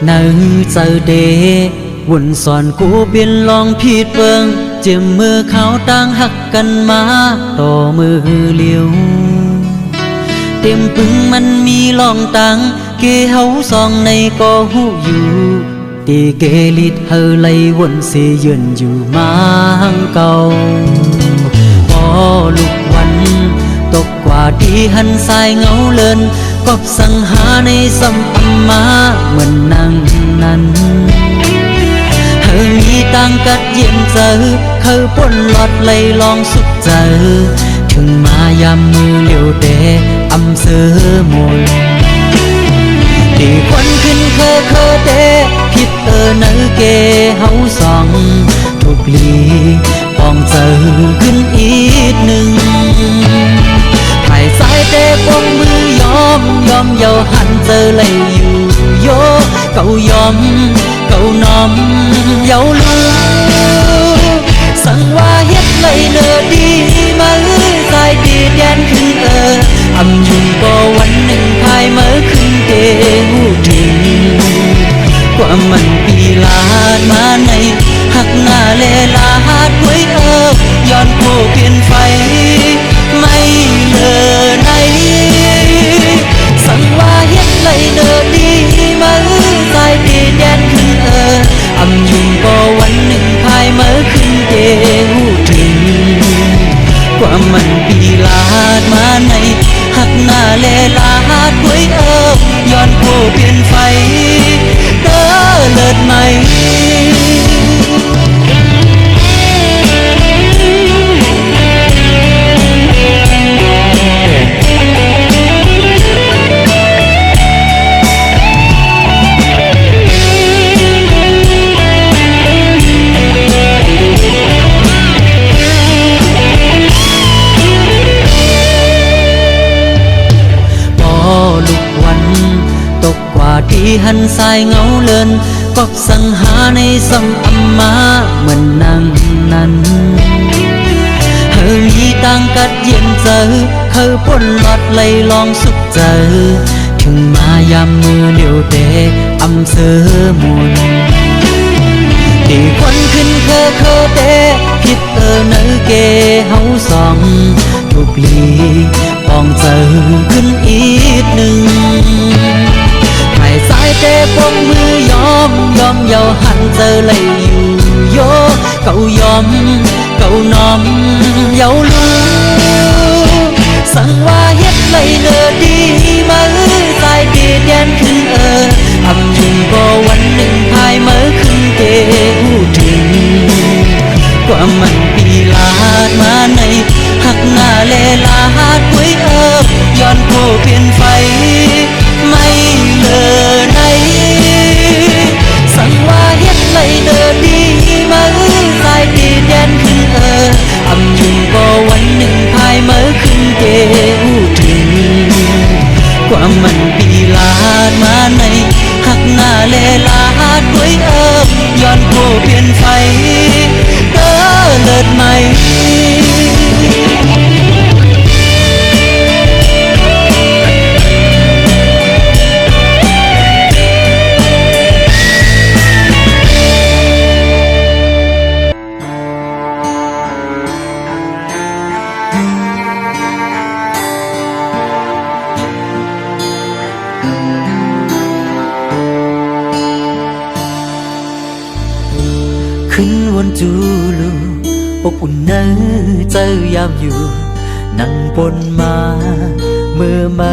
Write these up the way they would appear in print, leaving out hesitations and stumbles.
nơi giờ đểวุ่นสอนกูเปลี่ยนลองผิดเบิงเจ็บมือเขาตั้งหักกันมาต่อมือเลี้ยวเต็มปึงมันมีลองตังเกเฮาซองในก็หูอยู่ตีเกลิดเฮาไลวนเสยืนอยู่มาหังเก่าพอลุกวันตกกว่าดีหันสายเงาเลินกอบสังหาในสัมพันมาเหมือนนั่งนั้นเฮามีตังกัดเย็นเจอเขาป้นหลอดไลลองสุขเจอถึงมายามมือเลี้ยวเดอำเสอมนดีควันขึ้นเคอเดผิดเนอเกเฮาสองทุกลีปองเจอขึ้นอีกหนึ่งไผ่สายเตะปองมือยอมเยาหันเจอเลยอยู่โยเก่ายอมเก่าน้อมเยาลูสั่งว่าเฮ็ดเลยเนอดีมาสายดีแดนขึ้นอำยุงก็วันหนึ่งภายเมื่อขึ้นเกหูถึงกว่ามันปีลาดมาในหักหน้าเลลาดไว้ย้อนโคเปลี่ยนไฟไม่เลอไหนสั่งว่าเฮ็ดเลยเนอดีมาสายดีแดนขึ้นอำยุงก็วันหนึ่งภายเมื่อขึ้นเกหูถึงกว่ามันปีลาดมาในหักหน้าเลลาดไว้ย้อนโคเปลี่ยนไฟเด้อเลิศไหมที่หันสายเงาเลินกอบสังหาในสัมอัมมาเหมือนนั่งนั้นเฮามีตังกัดเย็นเจอเขาป้นหลอดไลลองสุขเจอถึงมายามมือเลี้ยวเดอำเสอมนตีควันขึ้นเคอเดผิดเนอเกเฮาสองทุกลีปองเจอขึ้นอีกหนึ่งสายเตะปองมือยอมเยาหันเจอเลยอยู่โยเก่ายอมเก่าน้อมเยาลูสั่งว่าเฮ็ดเลยเนอดีมาสายดีแดนขึ้นอำยุงก็วันหนึ่งภายเมื่อขึ้นเกหูถึงกว่ามันปีลาดมาในหักหน้าเลลาดไว้ย้อนโคเปลี่ยนไฟไม่เลอไหนสั่งว่าเฮ็ดเลยเนอดีมาสายดีแดนขึ้นอำยุงก็วันหนึ่งภายเมื่อขึ้นเกหูถึงกว่ามันปีลาดมาในหักหน้าเลลาดไว้ย้อนโคเปลี่ยนไฟเด้อเลิศไหมขึ้นวนจูลูอบอุ่นเนอเจอยามอยู่นั่งปนมาเมื่อมา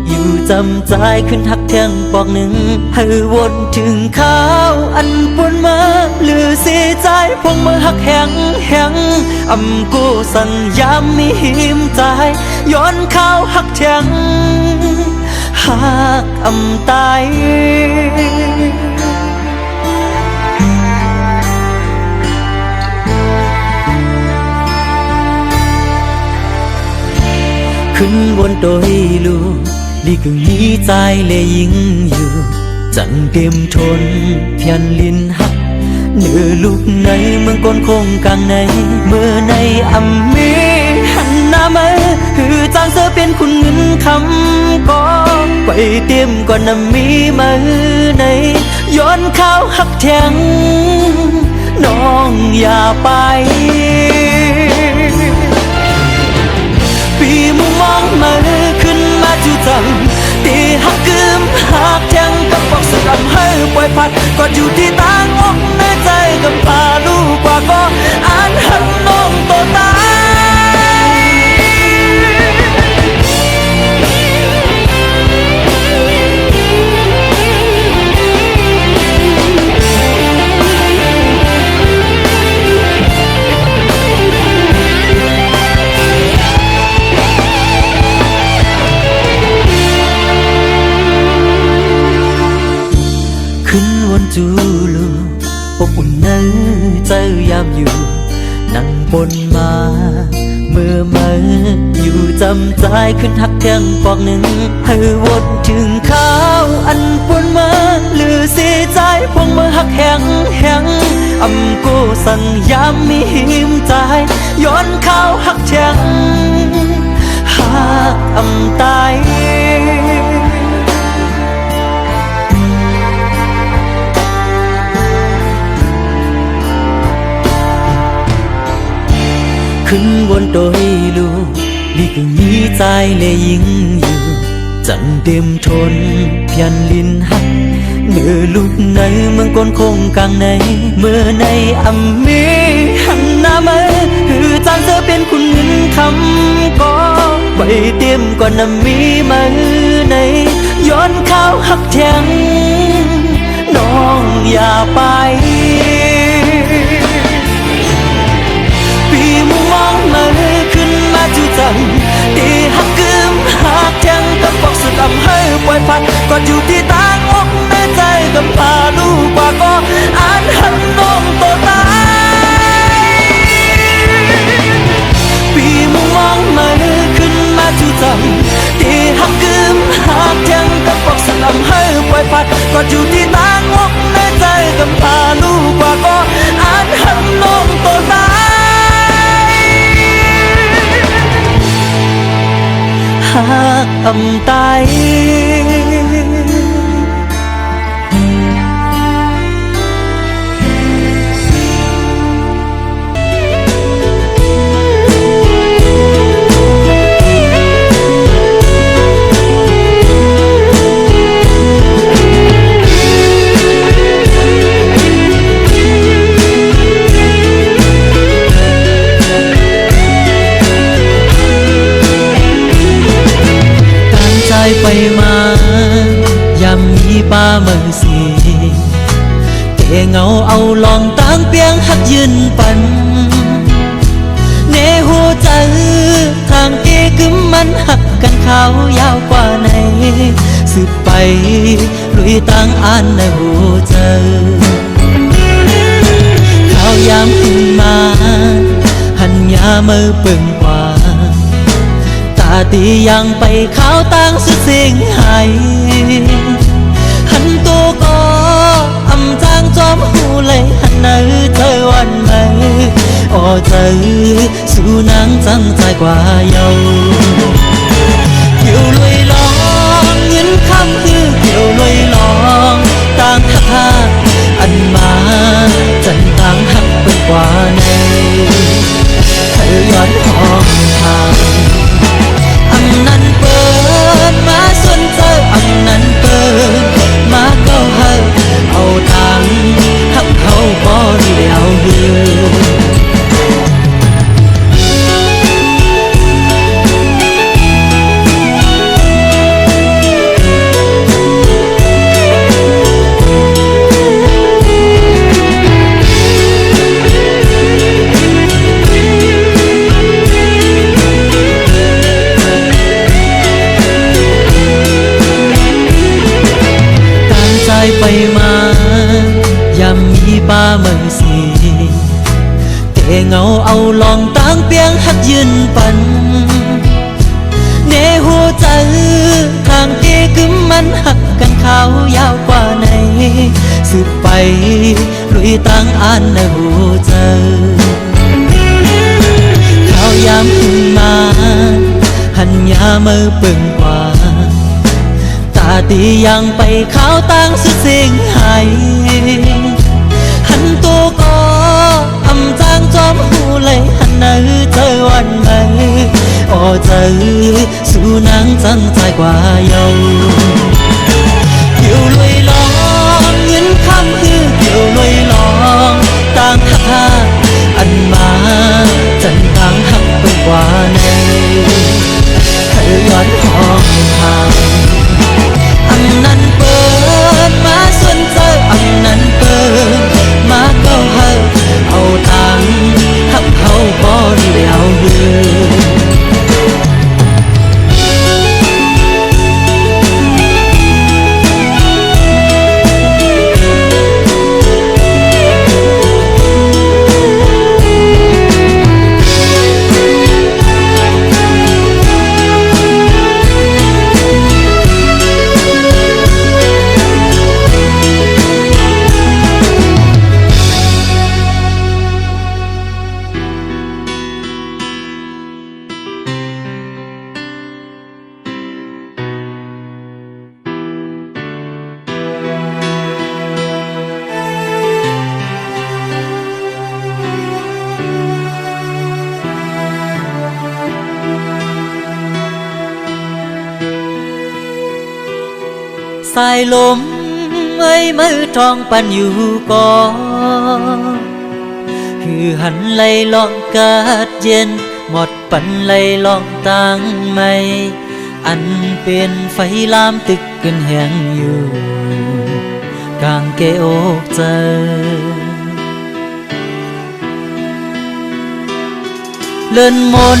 อยู่จำใจขึ้นหักแทงปอกหนึ่งให้วนถึงข้าวอันปนมาหรือเสียใจพวงมือหักแห้งอำกูสั่งยามมีหิมใจย้อนข้าวหักแทงหักอำตายขึ้นบนโดยลูลีกึ่งนี้ใจเลยยิงอยู่จังเตรียมทนเพียนลินหักเนื้อลูกในเมืองก้นคงกลางในเมื่อในอำมีหันหน้ามาหือจางเสือเป็นคุณเงินคำก็ไปเตรียมก่อนนำมีมาใน ข็งน้องอย่าไปปีมุมมองมาขึ้นมาจูจังตีหักกึมหักแข็งกับบอกสลับให้ปล่อยพัดก็อยู่ที่ต่างอกในใจกับพาลูกกว่าก็อ่านหักน้องโตตายขึ้นวนจูลูอบอุ่นในใจยามอยู่นั่งบนมาเมื่อมาอยู่จำใจขึ้นหักแทงปอกหนึ่งให้วนถึงข้าวอันปวนมาหรือเสียใจพวงมือหักแหงแหงอำกูสั่งยามมีหิมใจย้อนข้าวหักแทงหักอำตายขึ้นวนโดยลูกนี่ก็มีใจเลยยิ่งอยู่จังเต็มทนเพียนลินหักเมื่อลูกในเมืองก้นคงกลางในเมื่อในอำมีหันหน้ามาคือจานเธอเป็นคุณเงินคำก็ไปเต็มก่อนน้ำมีมาในย้อนข้าวหักแทงน้องอย่าไปมุมมองมาขึ้นมาจูจังตีหักกึมหักแทงกับบอกสุดอำให้ปล่อยพัดก็อยู่ที่ต่างอกในใจกับพาลูกกว่าก็อ่านหันน้องโตตายปีมุมมองมาขึ้นมาจูจังตีหักกึมหักแทงกับบอกสุดอำให้ปล่อยพัดก็อยู่ที่ต่างอกในใจกับพาลูกกว่าก็อ่านหันน้องโตตายหักอำตายไปมายามมีป้าเมืองสีเกเงาเอาลองตั้งเปียงหักยืนปันเนหูใจทางเกกึมมันหักกันเขายาวกว่าในสืบไปลุยตั้งอ่านในหูเจอข้าวยามขึ้นมาหันยามือปึงกว่าตียังไปข้าวตั้งสุดสิ่งให้หันตัวก็อำจางจอมหูเลยหันเนื้อเธอวันไหนอ๋อเธอสู้นางจังใจกว่าเยาเกี่ยวลอยลองเงินคำคือเกี่ยวลอยลองต่างหักอันมาจันต่างหักไปกว่าในเธอย้อนห้องทางนั้นเปิดมาส่วนเธออันนั้นเปิดมาเก้าเฮาเอาทางหักเขาบ่เดียวเหืไปมายามมีป้าเมืองสีเกเงาเอาลองตั้งเปียงหักยืนปันเนหูใจทางเกกึมมันหักกันเขายาวกว่าในสืบไปลุยตั้งอ่านในหูเจอข้าวยามขึ้นมาหันยามือปึงกว่าตียังไปข้าวตั้งสุดสิ่งให้ bỏ giờ su nắng trăng dài qua dầu kiều lùi lon những khăm hư kiều lùi lon tang ha anh mà chân tang hắc bên qua này hãy đoán hòn hàng anh năn bơn má xuân rơi anh năn bơn má câu hơ hậu tang hắc hậu có đèo hương sài lốm ấy mới tròn panอยู่ก่อคือหันไหลลองกาดเย็นหมดปันไหลลองต่างไม่อันเป็นไฟลามตึกกันแหงอยู่กลางเกอกเจอเลื่อนมน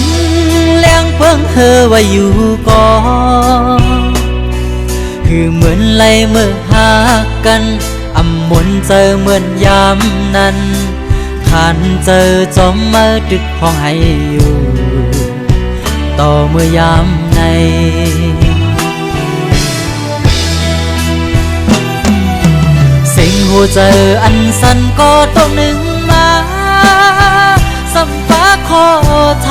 แรงเพิ่งเฮอว่าอยู่ก่อคือเหมือนไล่เมื่อหากันอำมนเจอเหมือนยามนั้นขันเจอจอมมาดึกห้องให้อยู่ต่อเมื่อยามในสิ่งหัวเจออันสั้นก็ต้องหนึ่งมาสัมฟ้าขอท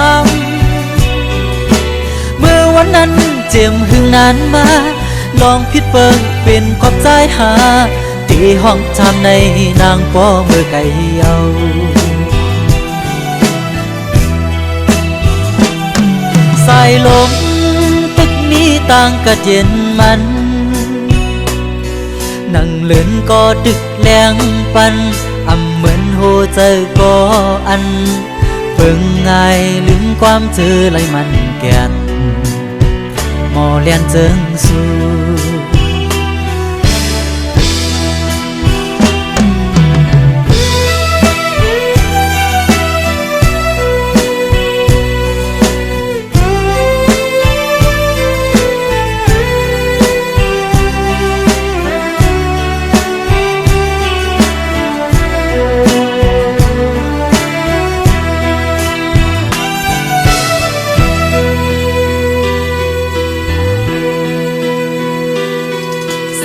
ำเมื่อวันนั้นเจียมหึงนานมาลองพิดเปิงเป็นขอบใจหาที่ห้องทำในนางป้อเมื่อไก่เยาสายลมตึกนี้ต่างกะเย็นมันนั่งเลื่อนก็ดึกแรงปันอำเหมือนโหเจอก็อันเบิ่งง่ายลืมความเจอไหลมันแก่นมอเลียนเจิงสู่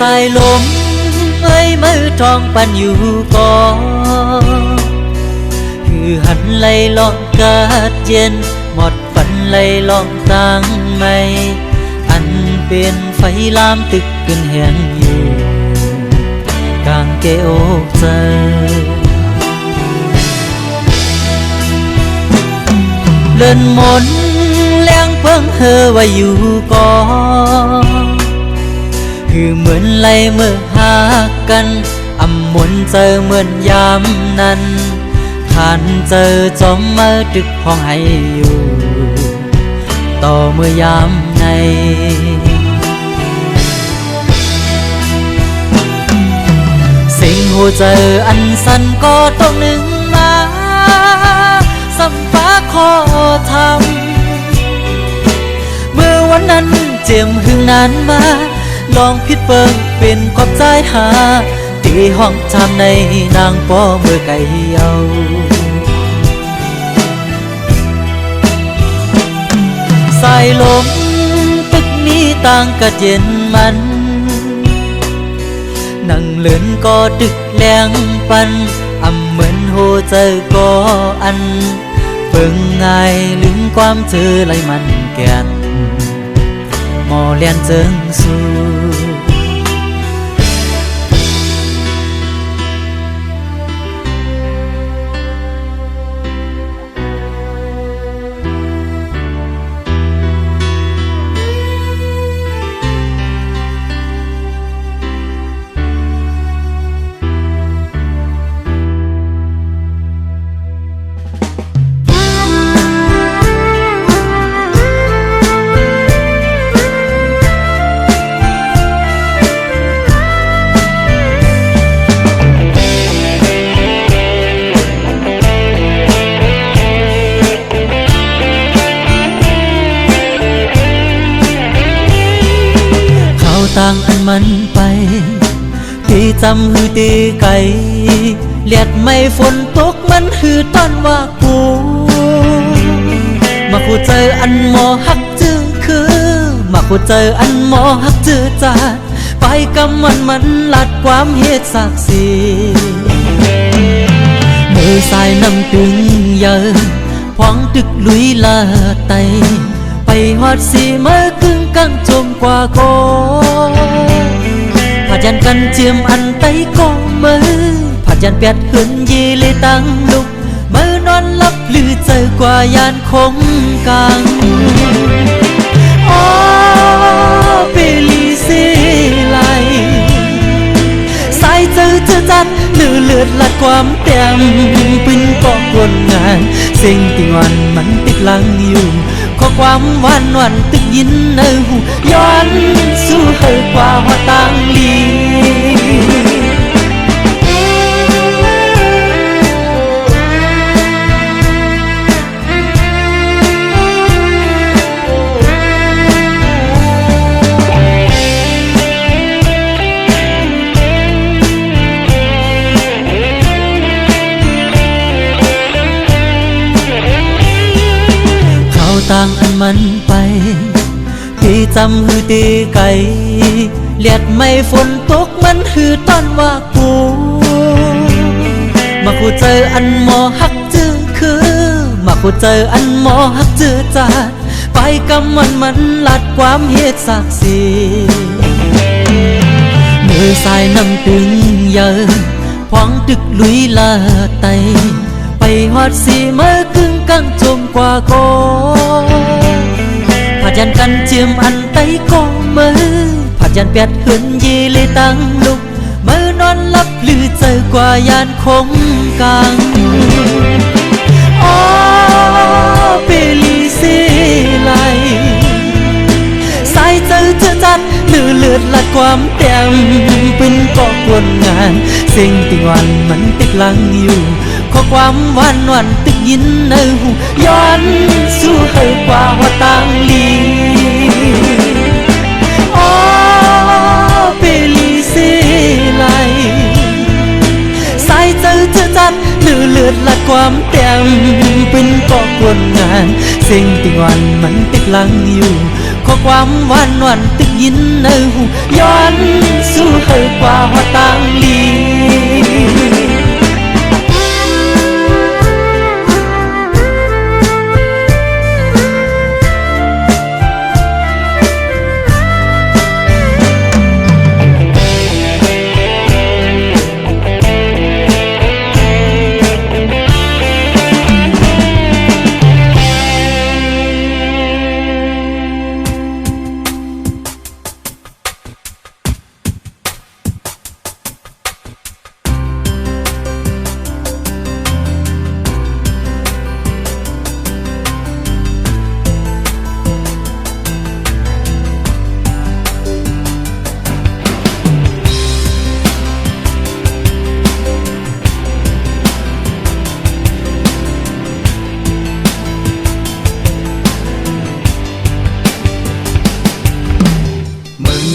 สายลมเอ้ยมือทองปันอยู่ก่อคือหันไหลลองกาดเย็นหมดฝันไหลลองตั้งไม่อันเป็นไฟลามตึกกันแหงอยู่กลางเกอกเจอเลื่อนมนแรงเพิ่งเฮอว่าอยู่ก่อคือเหมือนไล่เมื่อหากันอำมนเจอเหมือนยามนั้นขันเจอจอมมาดึกห้องให้อยู่ต่อเมื่อยามในสิ่งหัวเจออันสั้นก็ต้องหนึ่งมาสัมฟ้าขอทำเมื่อวันนั้นเจียมหึงนานมาลองพิดเปิงเป็นขอบใจหาที่ห้องทำในนางป้อเมื่อไก่เยาสายลมตึกนี้ต่างกะเย็นมันนั่งเลื่อนก็ดึกแรงปันอำเหมือนโหเจอก็อันเบิ่งง่ายลืมความเจอไหลมันแก่นมอเลียนเจิงสู่ ต่างอันมันไปที่จำหือตีไก่เลียดไม่ฝนตกมันหือตอนว่ากูมาคู่เจออันหมอหักจื้อคือมาคู่เจออันหมอหักจื้อจาดไปกำมันลัดความเหตุศักดิ์ศรีมือสายน้ำตึงเยอะพองตึกลุยลาไตไปหอดสีเมื่อกึ่งกังจมกว่าโกผัดยันกันเจียมอันไตก็มือผัดยันเปียดเหินยีเลยตั้งลุกมือนอนหลับหรือเจอกว่ายานคงกังอ๋อเปลีสีไหลสายเจอจัดเลือดลัดความเต็มปืนก็กวนงานสิ่งที่วันมันติดหลังอยู่ข้อความวันตึกยินในหูย้อนสู้เฮกว่าหัวต่างลีต่างอันมันไปที่จำหือตีไก่เลียดไม่ฝนตกมันหือตอนว่ากูมาคู่เจออันหมอหักจื้อคือมาคู่เจออันหมอหักจื้อจาดไปกำมันลัดความเหตุศักดิ์ศรีมือสายน้ำตึงเยอะพองตึกลุยลาไตไปหอดสีเมื่อกึ่งกังจมกว่าโกผัดยันกันเจียมอันไตก็มือผัดยันเปียดเหินยีเลยตั้งลุกมือนอนหลับหรือเจอกว่ายานคงกังอ๋อเปลีสีไหลสายเจอจัดเลือดลัดความเต็มปืนก็กวนงานสิ่งที่วันมันติดหลังอยู่ข้อความวันตึกยินในหูย้อนสู้เฮกว่าหัวต่างลีอ๋อเปลีสีไหลสายเจอจัดเลือดลัดความเต็มปืนก็กวนงานสิ่งที่วันมันติดหลังอยู่ข้อความวันตึกยินในหูย้อนสู้เฮกว่าหัวต่างลี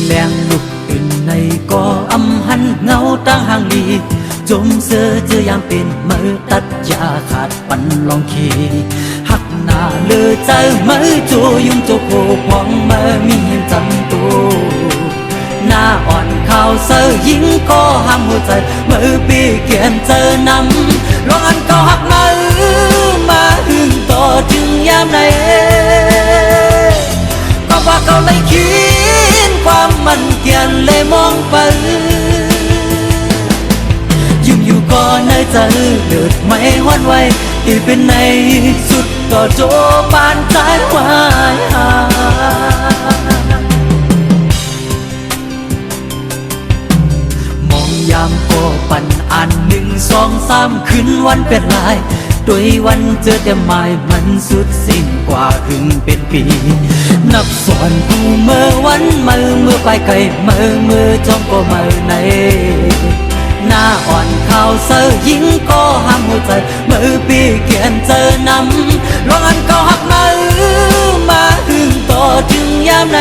แรงลุกตื่นในก่ออำหันเงาตั้งห่างลีจมเสือเจอยามเป็นมือตัดยาขาดปันลองขีหักหน้าเลือใจมือจูยุ่งโจโคพองมือมีเห็นจำตัวหน้าอ่อนข่าวเสือยิงก็ห้ามหัวใจมือปีเกียนเจอนำลองอันเก่าหักมือมาหึงต่อถึงยามไหนก็ว่าเขาเลยคิดความมันเกียนเลยมองไปยุ่งอยู่ก่อนในใจเดือดไม่หวั่นไหวที่เป็นในสุดก็โจปานใจวายหามองยามก็ปั่นอัน1 2 3ขึ้นวันเป็นลายโดยวันเจอแต่หมายมันสุดสิ้นกว่าหึงเป็นปีนับส่วนกูเมื่อวันมือไปไกลมือจ้องก็มือในหน้าอ่อนข่าวเสือยิงก็ห้ามหัวใจมือปีเกียนเจอนำลองอันเก่าหักมือมาหึงต่อถึงยามไหน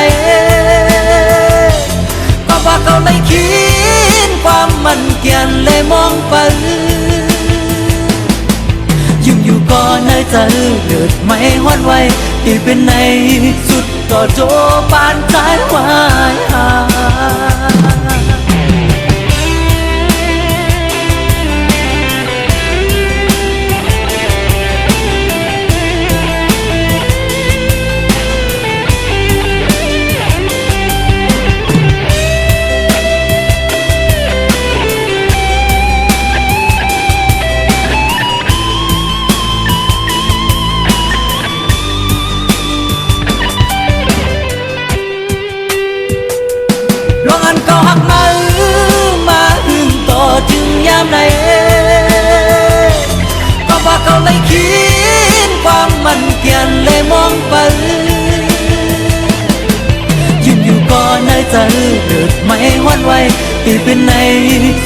มันเกียนเลยมองไปยิ่งอยู่ก่อนในใจเดือดไม่หวั่นไหวที่เป็นในสุดก็โจปานใจวายหาก็หักมาถึงต่อจึงยามใดก็ว่าเขาเลยคิดความมันเกียนเลยมองไปยืนอยู่ก่อนในใจเดือดไม่หวั่นไหวที่เป็นใน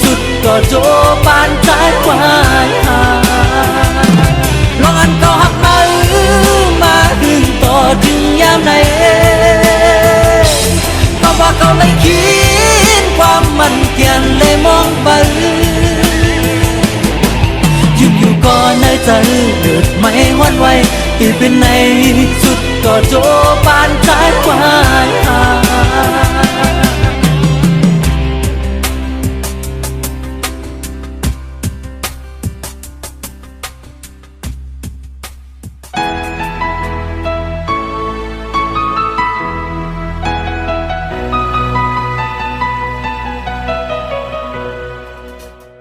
สุดก็โจปานใจวายหาลองอันก็หักมาถึงต่อจึงยามใดก็ว่าเขาเลยคิดความมันเกียนเลยมองไปยืนอยู่ก่อนในใจเดือดไม่หวั่นไหวที่เป็นในสุดก็โจปานใจวายหา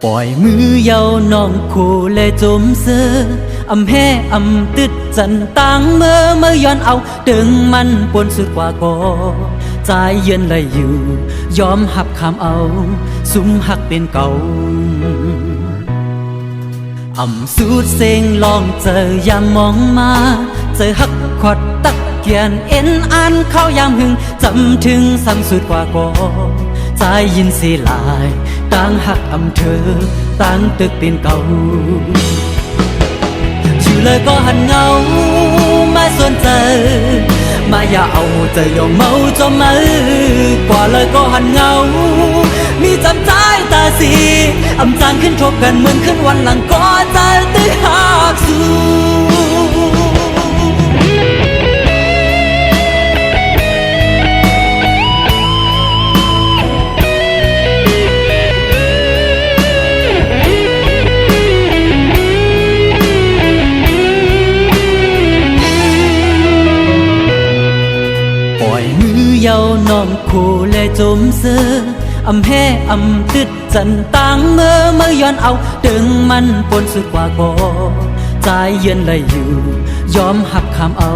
ปล่อยมือเยาน้องคู่เลยจมเสืออำแห่อำตึดจันตังเมื่อย้อนเอาดึงมันปนสุดกว่าก็ใจเย็นเลยอยู่ยอมหับคำเอาสุมหักเป็นเก่าสูดเสียงลองเจอยามมองมาเจอหักขวัดตักเกียนเอ็นอันเข้ายามหึงจำถึงซ้ำสุดกว่าก็ใจยินสีลายต่างหักเธอต่างตึกเป็นเก่าชื่อเลยก็หันเงาไม่สนใจมาอย่าเอาใจยอมเมาจมมือกว่าเลยก็หันเงามีจำใจตาสีจางขึ้นทบกันเหมือนขึ้นวันหลังก็ใจตื้อหักสู้เยาน้องคู่เลยจมเสือแห่ตึดจันตังเมื่อย้อนเอาดึงมันปนสุดกว่าก็ใจเย็นเลยอยู่ยอมหักคำเอา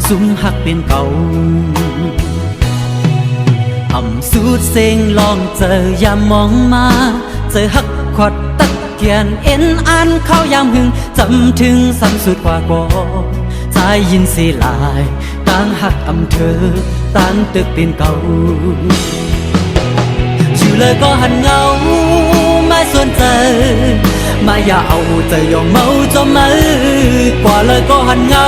สุมหักเป็นเก่าสูดเสียงลองเจอยามมองมาเจอหักขวัดตักเกียนเอ็นอันเข้ายามหึงจำถึงซ้ำสุดกว่าก็ใจยินสีลายต่างหักเธอต่างตึกเป็นเก่าชื่อเลยก็หันเงาไม่สนใจมาอย่าเอาใจยอมเมาจมมือกว่าเลยก็หันเงา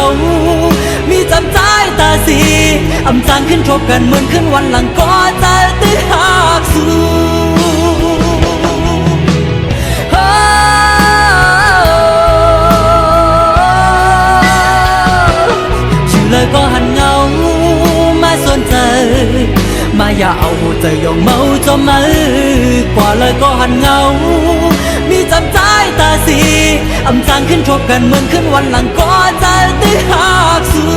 มีจำใจตาสีจางขึ้นทบกันเหมือนขึ้นวันหลังก็ใจตื้อหักสู้เลยก็หันเงาไม่สนใจมาอย่าเอาใจยอมเมาจมมือกว่าเลยก็หันเงามีจำใจตาสีจางขึ้นทบกันเหมือนขึ้นวันหลังก็ใจตื้อหักสู้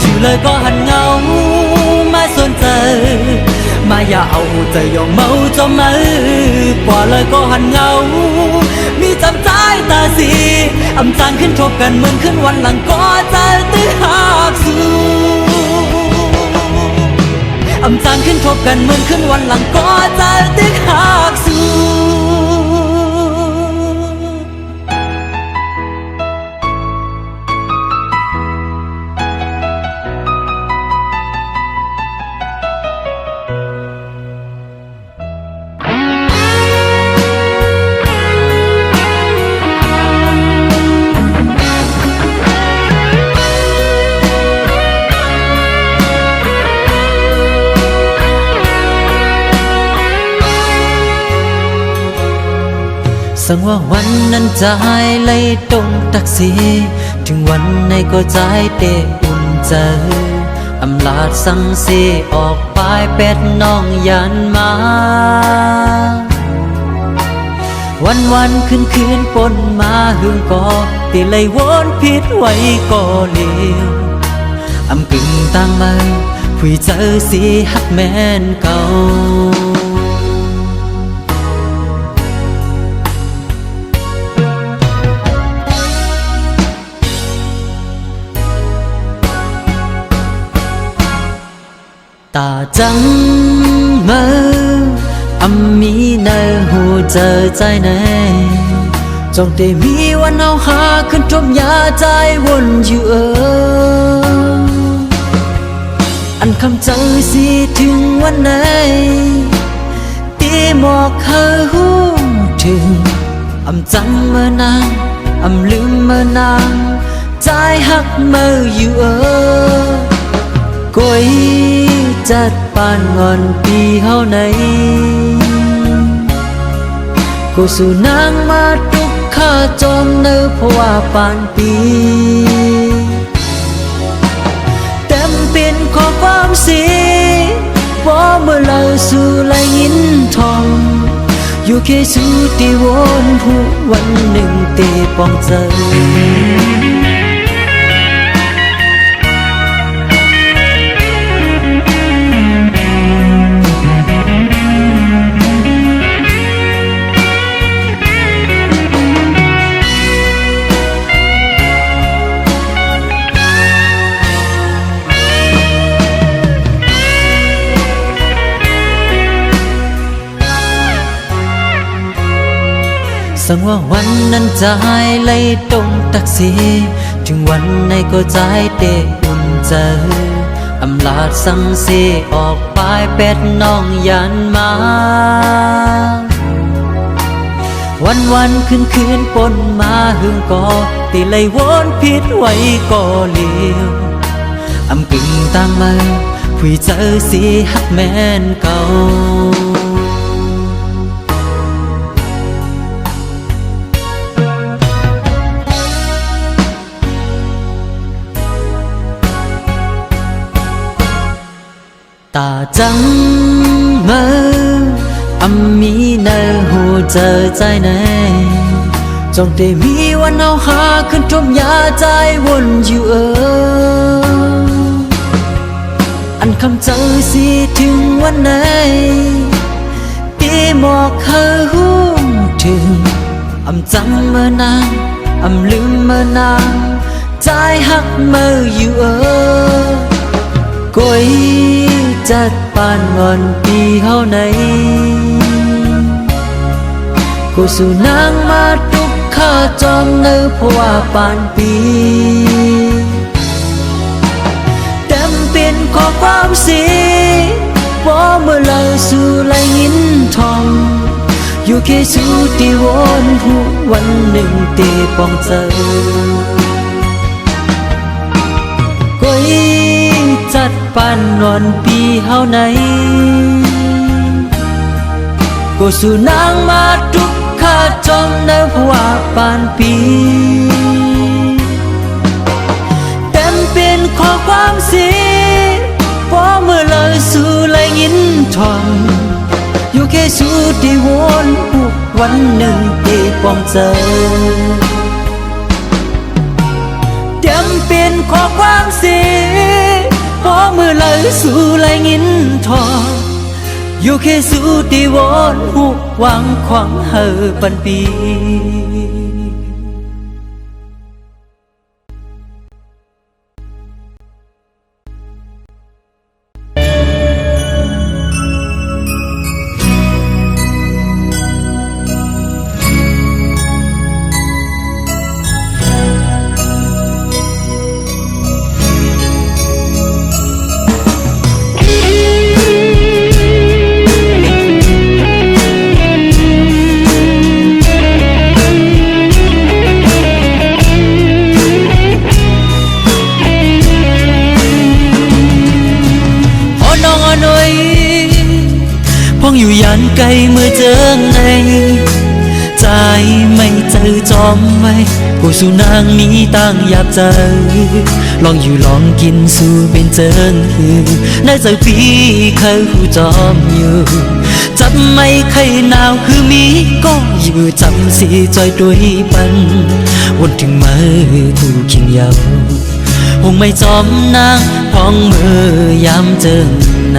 ชื่อเลยก็หันเงาไม่สนใจมาอย่าเอาใจยอมเมาจมมือกว่าเลยก็หันเงามีจำใจตาสีจางขึ้นทบกันเหมือนขึ้นวันหลังก็ใจตื้อหักสู้จางขึ้นทบกันเหมือนขึ้นวันหลังก็ใจตื้อหักสู้ สังว่าวันนั้นจะหายไล่ตรงตักสีถึงวันไหนก็ใจเตะอุ่นใจอำลาดสังเสออกปลายเป็ดน้องยันมาวันคืนปนมาหึงก่อตีเลยวนผิดไว้ก่อเลี้ยวอำกึ่งต่างมาคุยเจอสิฮักแม่นเก่าตาจังเมื่อมีเนอหูเจอใจไหนจงได้มีวันเอาหาขึ้นทมยาใจวนอยู่อันคำเจอสิถึงวันไหนตีหมอกเคยหูถึงจังเมื่อนางลืมเมื่อนางใจหักเมื่ออยู่ก้อยจัดปานงอนปีเฮาไหนกูสู่นางมาทุกข้าจอมเนื้อเพราะว่าปานปีเต็มเป็นข้อความสีว่าเมื่อเราสู่ไหลยินทองอยู่แค่สู่ที่วนผู้วันหนึ่งเตะปองเจอสังว่าวันนั้นจะหายไล่ตรงตักสีถึงวันไหนก็ใจเตะอุ่นใจอำลาดสังเสออกปลายเป็ดน้องยันมาวันคืนปนมาหึงก่อตีเลยวนผิดไว้ก่อเลี้ยวอำกึ่งต่างมาคุยเจอสิฮักแม่นเก่าตาจังเมื่อมีเนอหูเจอใจไหนจงได้มีวันเอาหาขึ้นทมยาใจวนอยู่อันคำเจอสิถึงวันไหนตีหมอกเคยหูถึงจังเมื่อนางลืมเมื่อนางใจหักเมื่ออยู่ก้อยจัดปานงอนปีเฮาไหนกูสู่นางมาทุกข้าจอมเนื้อเพราะว่าปานปีเต็มเป็นข้อความสีว่าเมื่อเราสู่ไหลยินทองอยู่แค่สู่ที่วนผู้วันหนึ่งเตะปองเจอก้อยจัดปานนอนปีเฮาไหนกูสู่นางมาทุกข้าจอมเนื้อเพราะว่าปานปีเต็มเป็นข้อความสีว่าเมื่อเราสู่ไหลยินทองอยู่แค่สู่ที่วนผู้วันหนึ่งที่ปองเจอเต็มเป็นข้อความสีพอเมื่อไหลสู่ไหลยินทองอยู่แค่สู่ที่วนหูหวังขวางเฮอปันปี phong dù dàn cây mưa chớn này trái จอมไว้กูสู่นางนี้ตั้งอยากเจอลองอยู่ลองกินสู่เป็นเจิงในใจพี่เคยหูจอมอยู่จับไม่เคยหนาวคือมีก็อยู่จำสีจอยด้วยปันวนถึงมือกูเคียงยาวคงไม่จอมนางพองมือยามเจิงใน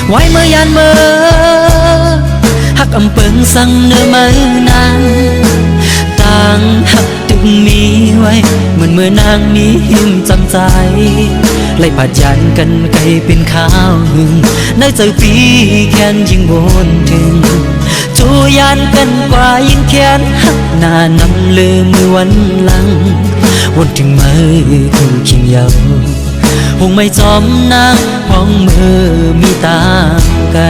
ไว้เมื่อยานเมื่อหักอำเปิงสั่งเนื้อมือนางต่างหักตึงมีไว้เหมือนเมื่อนางมีหิมจำใจไล่ปัดยันกันไกลเป็นข้าวหึงในใจปีแค้นยิ่งวนถึงจูยานกันกว่ายิ่งแค้นหักหน้านำเลือมือวันหลังวนถึงมือคู่เคียงยาวคงไม่จอมนางพองมือมีตาไกล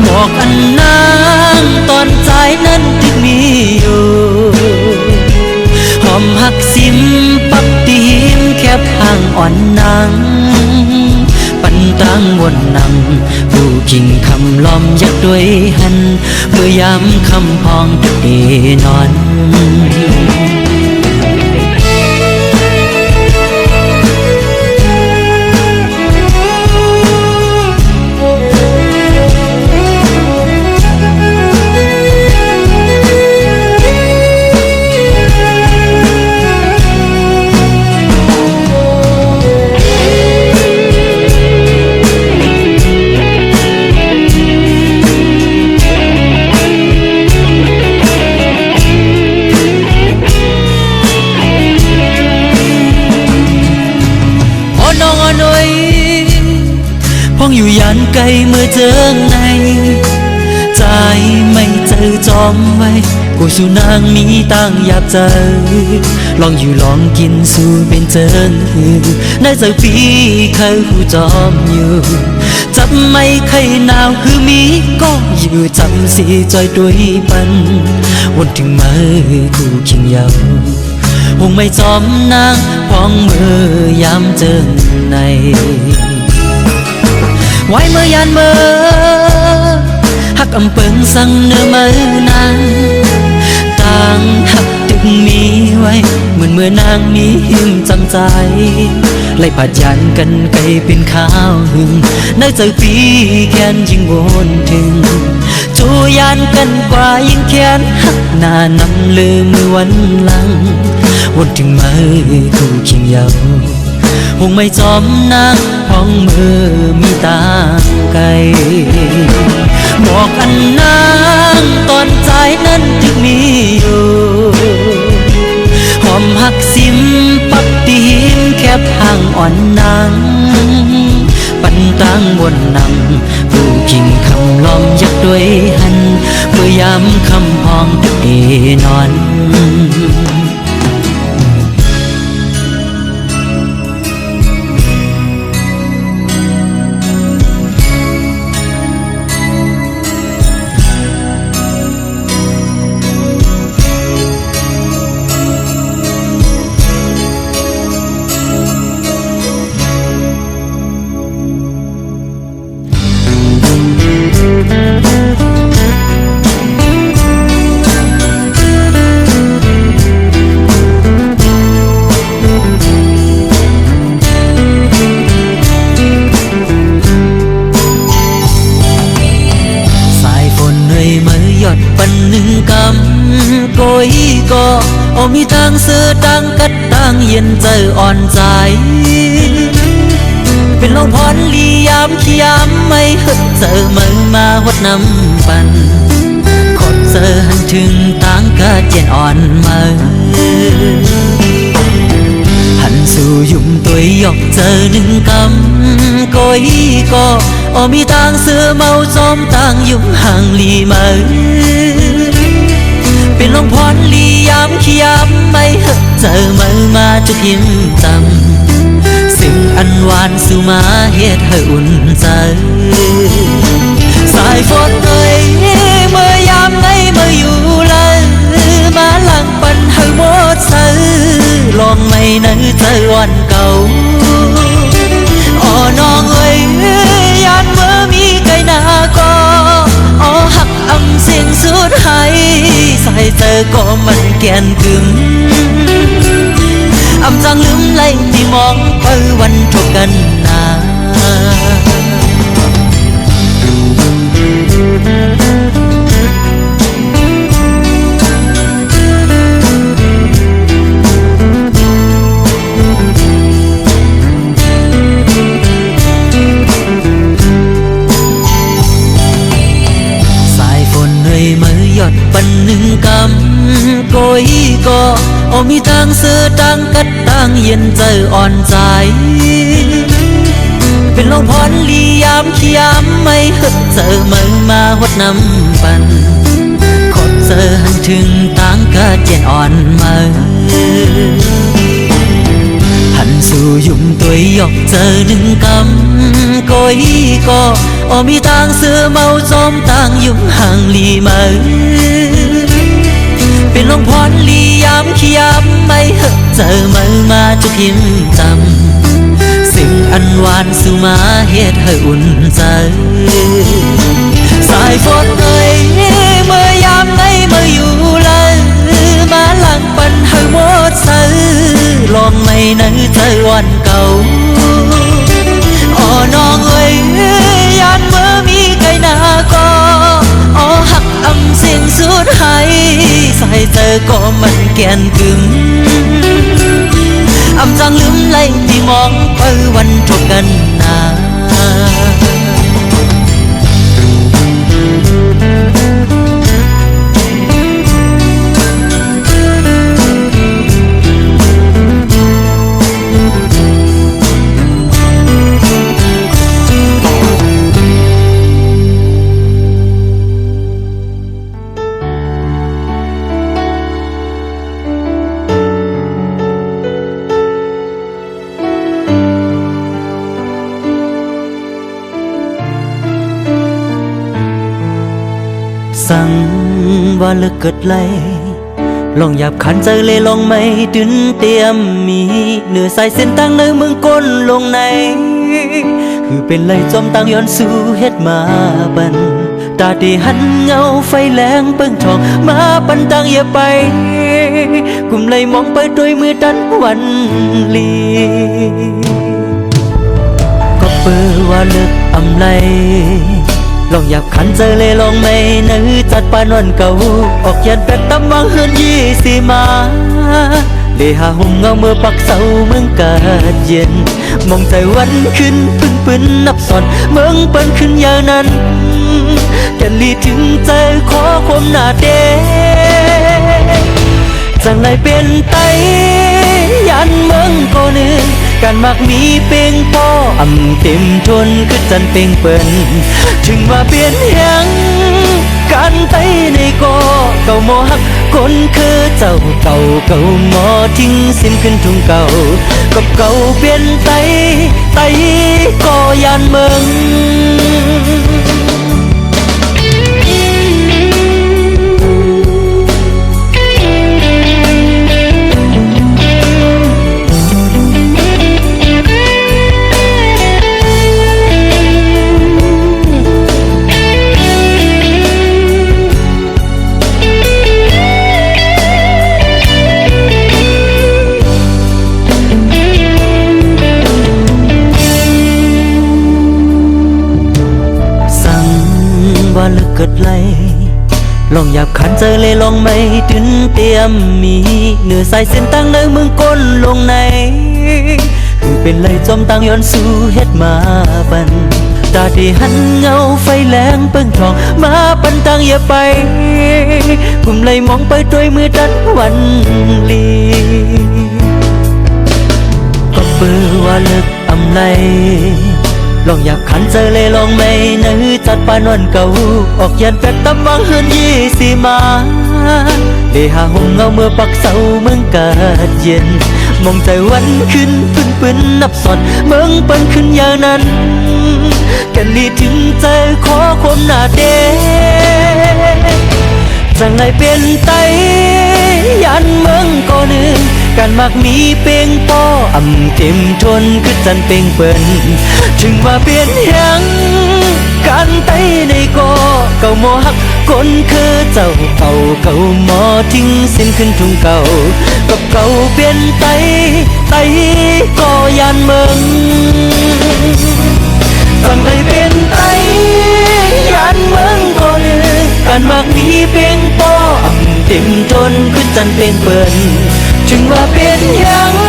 บอกอันนางตอนใจนั้นที่มีอยู่หอมหักซิมปักตีมแคบห่างอ่อนนางปันตังวนนำผู้กิ่งคำล้อมยักด้วยหันเมื่อยามคำพองตุเอนอนพ้องอยู่ยันไกลเมื่อเจอในใจไม่เจอจอมไว้กูสู่นางนี้ตั้งอยากเจอลองอยู่ลองกินสู่เป็นเจิงในใจพี่เคยหูจอมอยู่จับไม่เคยหนาวคือมีก็อยู่จำสีจอยด้วยปันวนถึงมือกูเคียงยาวคงไม่จอมนางพองมือยามเจิงในไว้เมื่อยานเมื่อหักอำเปิงสั่งเนื้อมือนางต่างหักตึงมีไว้เหมือนเมื่อนางมีหิมจำใจไล่ปัดยันกันไกลเป็นข้าวหึงในใจปีแค้นยิ่งวนถึงจูยานกันกว่ายิ่งแค้นหักหน้านำลืมมือวันหลังวนถึงมือคู่เคียงยาวคงไม่จอมนางพองมือมีตาไกลบอกอันนางตอนใจนั้นที่มีอยู่หอมหักซิมปักตีมแคบห่างอ่อนนางปันตังวนนำผู้กิ่งคำล้อมยักด้วยหันเมื่อยามคำพองตุเอนอนปันหนึ่งกำโกยก็โอมีทางเสือดังกัดตังเย็นเจออ่อนใจเป็นลงพรลียามขี้ยามไม่หดเจอมือมาหดน้ำปันขดเจอหันถึงตังกัดเย็นอ่อนมือหันสู่ยุ่มตัวยกเจอหนึ่งกำโกยก็โอมีทางเสือเมาจอมตังยุ่มห่างลีมือเป็นลมพรลียามขี้ยามไม่หดเจอมือมาจุกยิ้มจำสิ่งอันหวานสู่มาเฮ็ดให้อุ่นใจสายฝนเอ่ยเมื่อยามไงเมื่ออยู่เลยมาหลังปันให้หมดเสือลองไม่นึกเจอวันเก่าอ๋อน้องเอ้ยยานเมื่อมีไกลหน้าก็อ๋อหักอำเสียงสุด ดให้ใส่เจอก็มันแกนกึมอำจังลืมไหลที่มองไปวันทุกกันนาหยดปันหนึ่งกำโกยก็เอามีทางเสือตังกัดตังเย็นใจอ่อนใจเป็นลมพรลียามขี้ยามไม่ฮึดเจอมือมาหดน้ำปันขดเจอหันถึงตังกัดเย็นอ่อนมือหันสู่ยุ่มตัวหยอกเจอหนึ่งกำโกยก็เอามีทางเสือเมาจอมต่างยุ่มห่างลีมือเป็นลมพรลียามขี้ยามไม่เหอะเจอมือมาจะพิมพ์จำสิ่งอันหวานสู่มาเหตุให้อุ่นใจสายฝนเอ่ยเมื่อยามไหนเมื่ออยู่เลยมาหลังปันให้หมดเสือลองไม่ในใจวันเก่าอ๋อน้องเอ้ยยานเมื่อมีใครหน้าก็อ๋อหักอำเสียงสุดให้ใส่เจอก็มันแกนกึมอำจังลืมไหลที่มองไปวันทบกันนาสั่งว่าเลิกเกิดไล่ลองหยาบขันใจเลยลองไม่ดึนเตรียมมีเหนือสายเส้นตั้งในเมืองก้นลงในคือเป็นไรจมตั้งย้อนสู่เฮ็ดมาบันตาดีหันเงาไฟแรงเปิ้งทองมาปันตั้งอย่าไปกุมเลยมองไปด้วยมือดันวันลีก็เปิดว่าเลิกอำไลลองหยาบขันเจอเลยลองไม่นึกจัดปานวันเก่าออกยันเป็ดตำวังเฮือนยี่สีมาเลยหาหุ่มเงาเมื่อปักเสาเมืองกาดเย็นมองใจวันขึ้นพึ่งปืนนับสอนเมืองเปิ้นขึ้นอย่างนั้นแก่ลีถึงใจขอความหน้าเดจังไรเป็นไตยันเมืองก็นึงการมักมีเป่งป้ออำเต็มทนคือจันเป่งเปิ้นถึงว่าเปลี่ยนยังการไตในก็เก่าหมอหักคนคือเจ้าเก่าเก่าหมอทิ้งสิ้นขึ้นทุ่งเก่ากับเก่าเปลี่ยนไตก็ยันเมืองว่าเลิกเกิดไล่ลองหยาบขันเจอเลยลองไม่ดึนเตรียมมีเหนือสายเส้นตั้งในเมืองก้นลงในคือเป็นไรจมตั้งย้อนสู่เฮ็ดมาบันตาดีหันเงาไฟแรงเปิ้งทองมาปันตั้งอย่าไปกุมเลยมองไปด้วยมือดันวันลีก็เปิดว่าเลิกอำไลลองอยากขันเจอเลยลองไม่นึกจัดปานวันเก่าออกยันเป็ดตำวังเฮือนยี่สีมาเลยหาหุ่มเงาเมื่อปักเสาเมืองกาดเย็นมองใจวันขึ้นปืนนับสอนเมืองเปิ้นขึ้นอย่างนั้นแก่ลีถึงใจขอความหน้าเดจังไรเป็นไตยันเมืองก็นึงการมักมีเป่งป้ออำเต็มทนคือจันเป่งเปิ้นถึงว่าเปลี่ยนยัง การไต้ในก็เก่าหมอหักคนคือเจ้าเก่าเก่าหมอทิ้งสิ้นขึ้นทุ่งเก่ากับเก่าเปลี่ยนไต้ก็ยานเมืองฝั่งใดเป็นไต้ยานเมืองก็ลือการมากมีเพียงป้อเต็มทนคือจันเป็นเปิ่นถึงว่าเป็นยัง